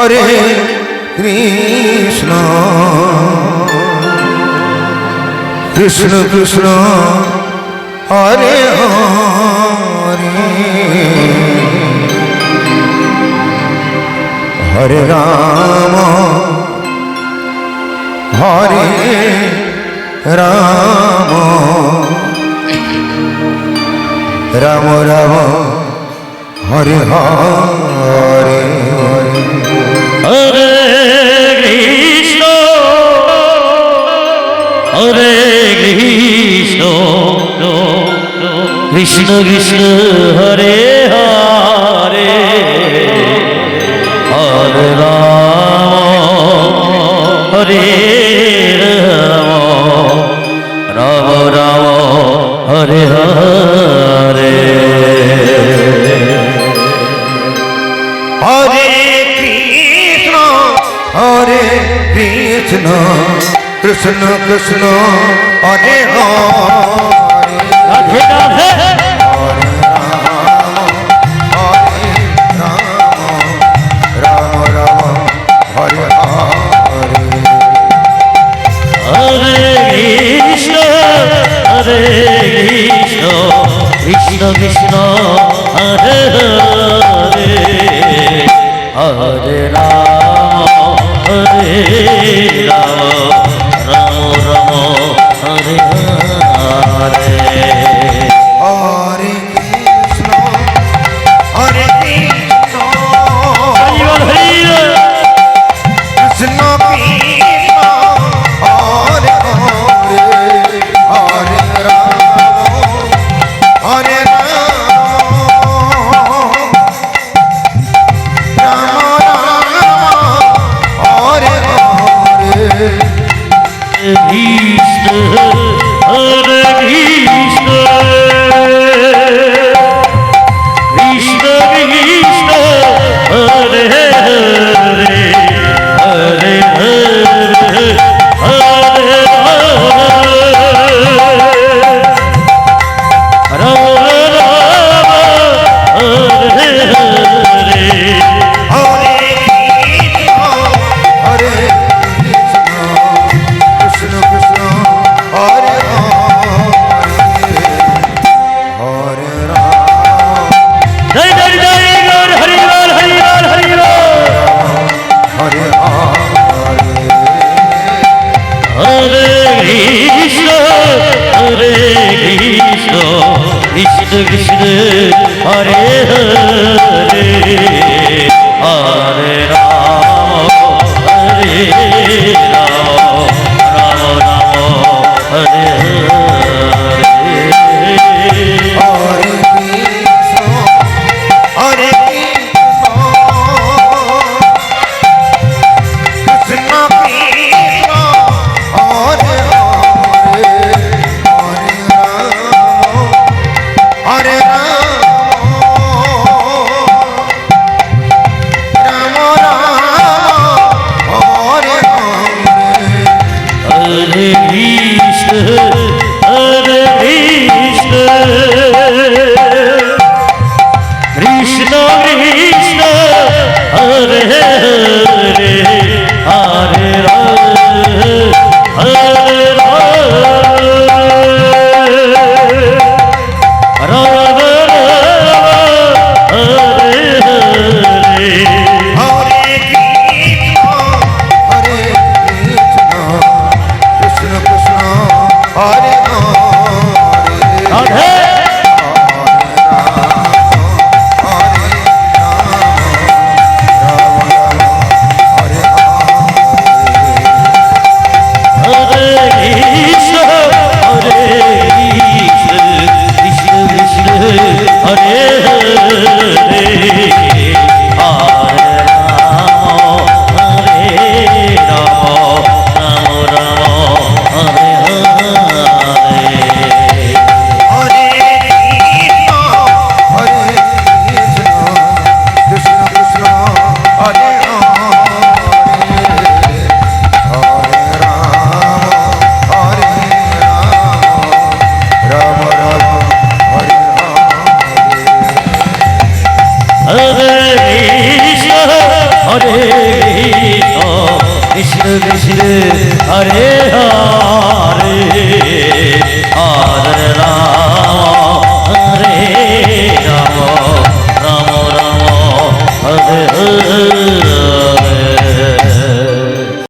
हरे कृष्ण कृष्ण कृष्ण हरे हरे हरे राम हरे राम राम राम हरे हरे हरे कृष्ण कृष्ण कृष्ण हरे हरे हरे राम हरे राम राम राम हरे हरे हरे कृष्ण कृष्ण कृष्ण हरे हरे राधे राधे हरे राम राम हरे हरे हरे कृष्ण कृष्ण कृष्ण हरे हरे हरे राम राम राम हरे हरे हरे कृष्ण हरे कृष्ण कृष्ण कृष्ण हरे हरे हरे राम हरे कृष्ण हरे कृष्ण कृष्ण कृष्ण हरे हरे हरे हरे हरे राम राम हरे हरे हरे कृष्ण कृष्ण हरे हरे राम जय जय जय गौर हरि बोल हरि बोल हरि बोल हरे हरे कृष्ण कृष्ण कृष्ण हरे हरे हरे राम राम राम हरे हरे हरे कृष्ण हरे कृष्ण कृष्ण हरे हरे राम हरे हरे कृष्ण कृष्ण कृष्ण हरे हरे हरे राम राम हरे हरे हरे कृष्ण कृष्ण कृष्ण हरे राधे हरे কৃষ্ণ কৃষ্ণ হরে হরে